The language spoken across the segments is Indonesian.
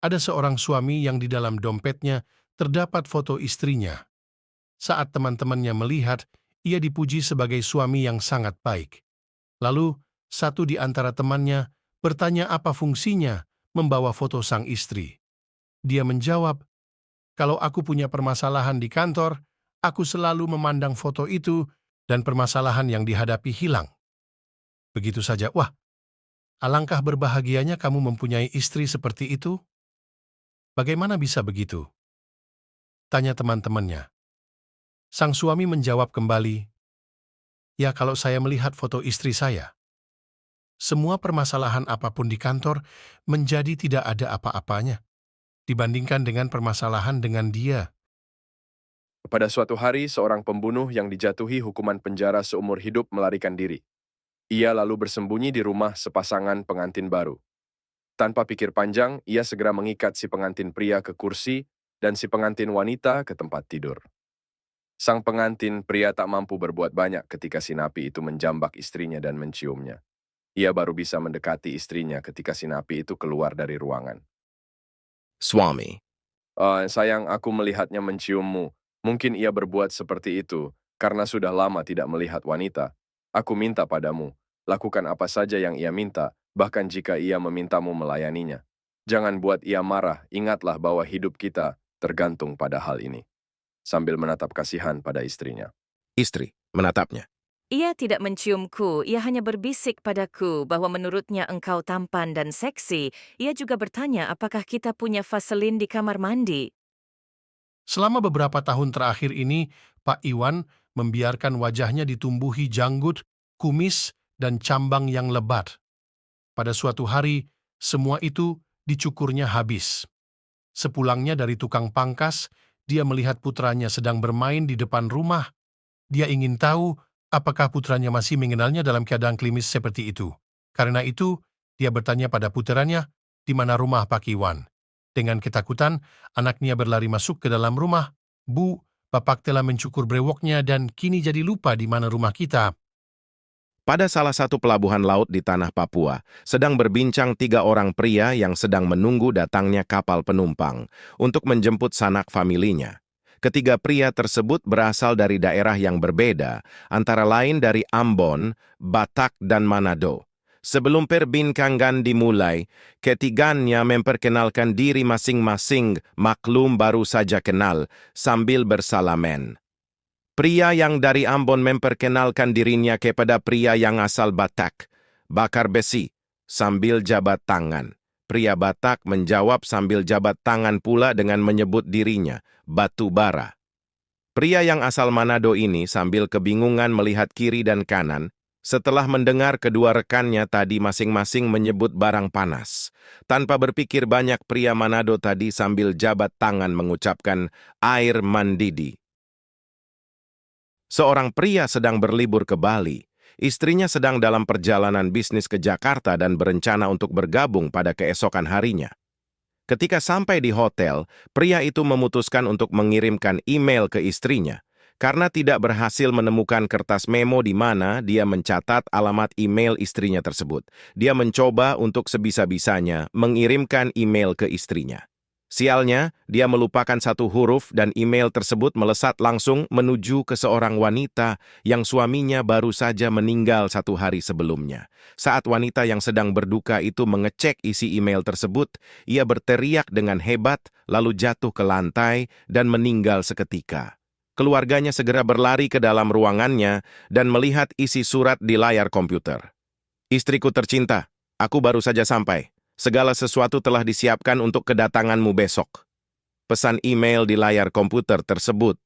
ada seorang suami yang di dalam dompetnya terdapat foto istrinya. Saat teman-temannya melihat, ia dipuji sebagai suami yang sangat baik. Lalu, satu di antara temannya bertanya apa fungsinya membawa foto sang istri. Dia menjawab, "Kalau aku punya permasalahan di kantor, aku selalu memandang foto itu dan permasalahan yang dihadapi hilang." Begitu saja, wah, alangkah berbahagianya kamu mempunyai istri seperti itu. Bagaimana bisa begitu? Tanya teman-temannya. Sang suami menjawab kembali, "Ya, kalau saya melihat foto istri saya, semua permasalahan apapun di kantor menjadi tidak ada apa-apanya dibandingkan dengan permasalahan dengan dia." Pada suatu hari, seorang pembunuh yang dijatuhi hukuman penjara seumur hidup melarikan diri. Ia lalu bersembunyi di rumah sepasangan pengantin baru. Tanpa pikir panjang, ia segera mengikat si pengantin pria ke kursi dan si pengantin wanita ke tempat tidur. Sang pengantin pria tak mampu berbuat banyak ketika si napi itu menjambak istrinya dan menciumnya. Ia baru bisa mendekati istrinya ketika si napi itu keluar dari ruangan. Swami. Sayang, aku melihatnya menciummu. Mungkin ia berbuat seperti itu karena sudah lama tidak melihat wanita. Aku minta padamu, lakukan apa saja yang ia minta, bahkan jika ia memintamu melayaninya. Jangan buat ia marah, ingatlah bahwa hidup kita tergantung pada hal ini. Sambil menatap kasihan pada istrinya. Istri menatapnya. Ia tidak menciumku, ia hanya berbisik padaku bahwa menurutnya engkau tampan dan seksi. Ia juga bertanya apakah kita punya vaselin di kamar mandi. Selama beberapa tahun terakhir ini, Pak Iwan membiarkan wajahnya ditumbuhi janggut, kumis, dan cambang yang lebat. Pada suatu hari, semua itu dicukurnya habis. Sepulangnya dari tukang pangkas, dia melihat putranya sedang bermain di depan rumah. Dia ingin tahu apakah putranya masih mengenalnya dalam keadaan klimis seperti itu. Karena itu, dia bertanya pada putranya, di mana rumah Pak Iwan. Dengan ketakutan, anaknya berlari masuk ke dalam rumah. "Bu, Bapak telah mencukur brewoknya dan kini jadi lupa di mana rumah kita." Pada salah satu pelabuhan laut di tanah Papua, sedang berbincang 3 orang pria yang sedang menunggu datangnya kapal penumpang untuk menjemput sanak familinya. Ketiga pria tersebut berasal dari daerah yang berbeda, antara lain dari Ambon, Batak, dan Manado. Sebelum perbincangan dimulai, ketiganya memperkenalkan diri masing-masing, maklum baru saja kenal, sambil bersalaman. Pria yang dari Ambon memperkenalkan dirinya kepada pria yang asal Batak, "Bakar besi," sambil jabat tangan. Pria Batak menjawab sambil jabat tangan pula dengan menyebut dirinya, "Batu bara." Pria yang asal Manado ini sambil kebingungan melihat kiri dan kanan, setelah mendengar kedua rekannya tadi masing-masing menyebut barang panas. Tanpa berpikir banyak, pria Manado tadi sambil jabat tangan mengucapkan, "Air mandidi." Seorang pria sedang berlibur ke Bali. Istrinya sedang dalam perjalanan bisnis ke Jakarta dan berencana untuk bergabung pada keesokan harinya. Ketika sampai di hotel, pria itu memutuskan untuk mengirimkan email ke istrinya. Karena tidak berhasil menemukan kertas memo di mana dia mencatat alamat email istrinya tersebut, dia mencoba untuk sebisa-bisanya mengirimkan email ke istrinya. Sialnya, dia melupakan satu huruf dan email tersebut melesat langsung menuju ke seorang wanita yang suaminya baru saja meninggal 1 hari sebelumnya. Saat wanita yang sedang berduka itu mengecek isi email tersebut, ia berteriak dengan hebat, lalu jatuh ke lantai dan meninggal seketika. Keluarganya segera berlari ke dalam ruangannya dan melihat isi surat di layar komputer. "Istriku tercinta, aku baru saja sampai. Segala sesuatu telah disiapkan untuk kedatanganmu besok." Pesan email di layar komputer tersebut.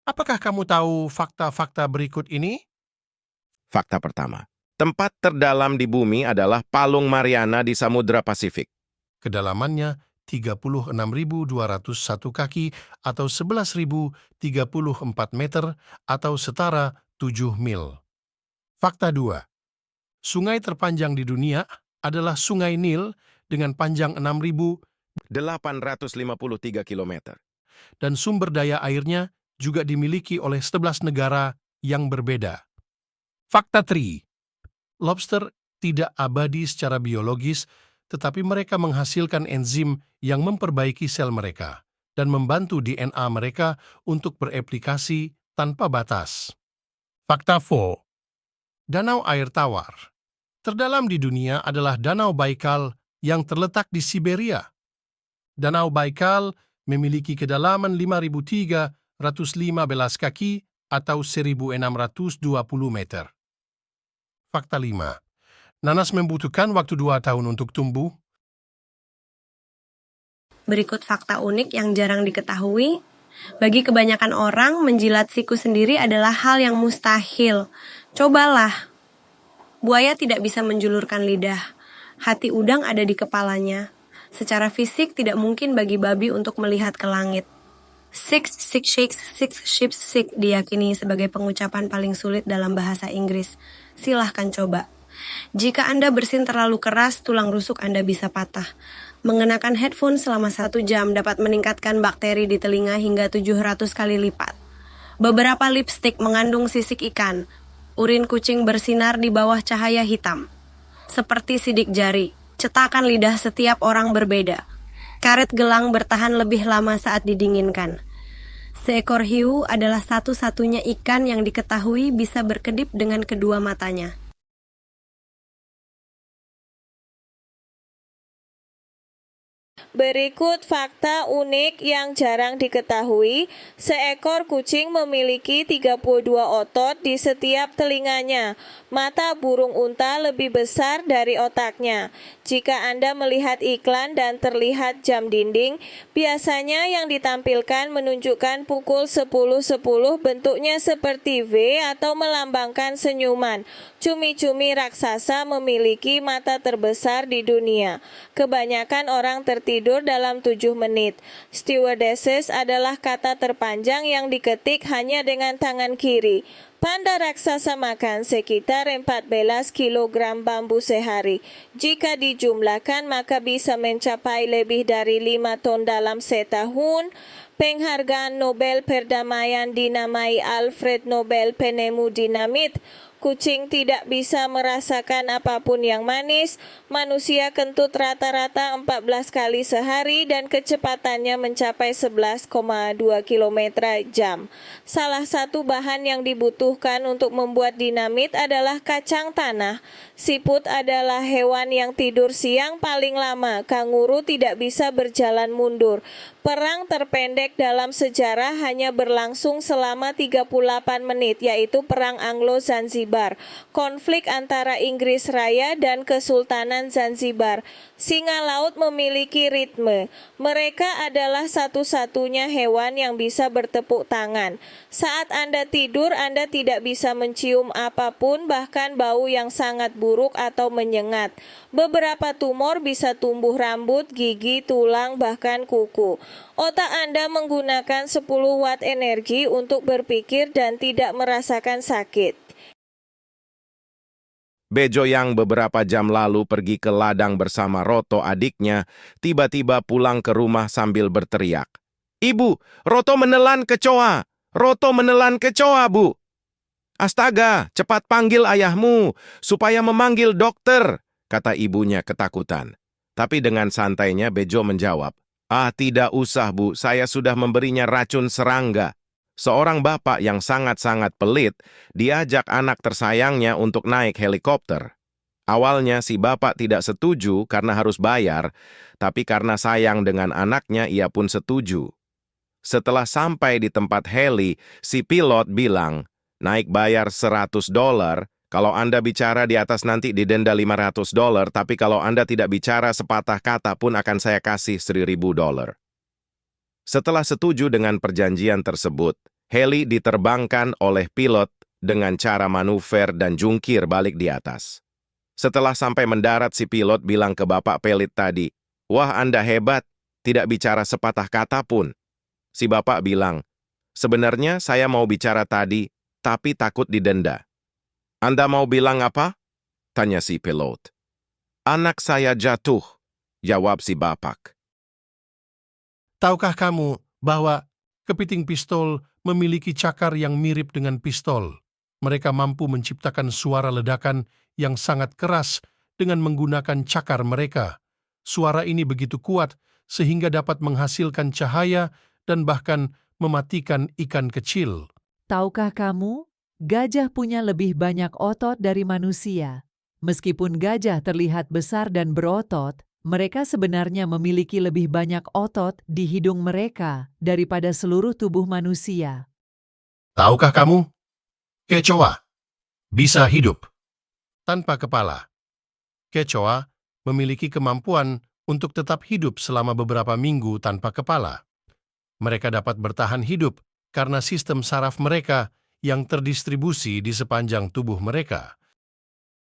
Apakah kamu tahu fakta-fakta berikut ini? Fakta pertama. Tempat terdalam di bumi adalah Palung Mariana di Samudra Pasifik. Kedalamannya 36.201 kaki atau 11.034 meter atau setara 7 mil. Fakta 2. Sungai terpanjang di dunia adalah Sungai Nil dengan panjang 853 kilometer. dan sumber daya airnya juga dimiliki oleh 11 negara yang berbeda. Fakta 3. Lobster tidak abadi secara biologis tetapi mereka menghasilkan enzim yang memperbaiki sel mereka dan membantu DNA mereka untuk bereplikasi tanpa batas. Fakta 4. Danau air tawar. Terdalam di dunia adalah Danau Baikal yang terletak di Siberia. Danau Baikal memiliki kedalaman 5.315 kaki atau 1.620 meter. Fakta 5. Nanas membutuhkan waktu 2 tahun untuk tumbuh. Berikut fakta unik yang jarang diketahui. Bagi kebanyakan orang, menjilat siku sendiri adalah hal yang mustahil. Cobalah. Buaya tidak bisa menjulurkan lidah. Hati udang ada di kepalanya. Secara fisik tidak mungkin bagi babi untuk melihat ke langit. Six shakes, six ships sick diyakini sebagai pengucapan paling sulit dalam bahasa Inggris. Silahkan coba. Jika Anda bersin terlalu keras, tulang rusuk Anda bisa patah. Mengenakan headphone selama 1 jam dapat meningkatkan bakteri di telinga hingga 700 kali lipat. Beberapa lipstik mengandung sisik ikan. Urin kucing bersinar di bawah cahaya hitam. Seperti sidik jari, cetakan lidah setiap orang berbeda. Karet gelang bertahan lebih lama saat didinginkan. Seekor hiu adalah satu-satunya ikan yang diketahui bisa berkedip dengan kedua matanya. Berikut fakta unik yang jarang diketahui. Seekor kucing memiliki 32 otot di setiap telinganya. Mata burung unta lebih besar dari otaknya. Jika Anda melihat iklan dan terlihat jam dinding, biasanya yang ditampilkan menunjukkan pukul 10.10 bentuknya seperti V atau melambangkan senyuman. Cumi-cumi raksasa memiliki mata terbesar di dunia. Kebanyakan orang tertidur dalam 7 menit. Stewardesses adalah kata terpanjang yang diketik hanya dengan tangan kiri. Panda raksasa makan sekitar 14 kg bambu sehari. Jika dijumlahkan maka bisa mencapai lebih dari 5 ton dalam setahun. Penghargaan Nobel Perdamaian dinamai Alfred Nobel penemu dinamit. Kucing tidak bisa merasakan apapun yang manis. Manusia kentut rata-rata 14 kali sehari dan kecepatannya mencapai 11,2 km jam. Salah satu bahan yang dibutuhkan untuk membuat dinamit adalah kacang tanah. Siput adalah hewan yang tidur siang paling lama. Kanguru tidak bisa berjalan mundur. Perang terpendek dalam sejarah hanya berlangsung selama 38 menit, yaitu Perang Anglo-Zanzibar, konflik antara Inggris Raya dan Kesultanan Zanzibar. Singa laut memiliki ritme. Mereka adalah satu-satunya hewan yang bisa bertepuk tangan. Saat Anda tidur, Anda tidak bisa mencium apapun, bahkan bau yang sangat buruk atau menyengat. Beberapa tumor bisa tumbuh rambut, gigi, tulang, bahkan kuku. Otak Anda menggunakan 10 watt energi untuk berpikir dan tidak merasakan sakit. Bejo yang beberapa jam lalu pergi ke ladang bersama Roto adiknya, tiba-tiba pulang ke rumah sambil berteriak. "Ibu, Roto menelan kecoa! Roto menelan kecoa, Bu!" "Astaga, cepat panggil ayahmu, supaya memanggil dokter," kata ibunya ketakutan. Tapi dengan santainya Bejo menjawab, "Ah, tidak usah, Bu, saya sudah memberinya racun serangga." Seorang bapak yang sangat-sangat pelit diajak anak tersayangnya untuk naik helikopter. Awalnya si bapak tidak setuju karena harus bayar, tapi karena sayang dengan anaknya ia pun setuju. Setelah sampai di tempat heli, si pilot bilang, "Naik bayar $100, kalau Anda bicara di atas nanti didenda $500, tapi kalau Anda tidak bicara sepatah kata pun akan saya kasih $1.000. Setelah setuju dengan perjanjian tersebut, heli diterbangkan oleh pilot dengan cara manuver dan jungkir balik di atas. Setelah sampai mendarat, si pilot bilang ke bapak pelit tadi, "Wah, Anda hebat, tidak bicara sepatah kata pun." Si bapak bilang, "Sebenarnya saya mau bicara tadi, tapi takut didenda." "Anda mau bilang apa?" tanya si pilot. "Anak saya jatuh," jawab si bapak. Tahukah kamu bahwa kepiting pistol memiliki cakar yang mirip dengan pistol? Mereka mampu menciptakan suara ledakan yang sangat keras dengan menggunakan cakar mereka. Suara ini begitu kuat sehingga dapat menghasilkan cahaya dan bahkan mematikan ikan kecil. Tahukah kamu, gajah punya lebih banyak otot dari manusia. Meskipun gajah terlihat besar dan berotot, mereka sebenarnya memiliki lebih banyak otot di hidung mereka daripada seluruh tubuh manusia. Tahukah kamu? Kecoa bisa hidup tanpa kepala. Kecoa memiliki kemampuan untuk tetap hidup selama beberapa minggu tanpa kepala. Mereka dapat bertahan hidup karena sistem saraf mereka yang terdistribusi di sepanjang tubuh mereka.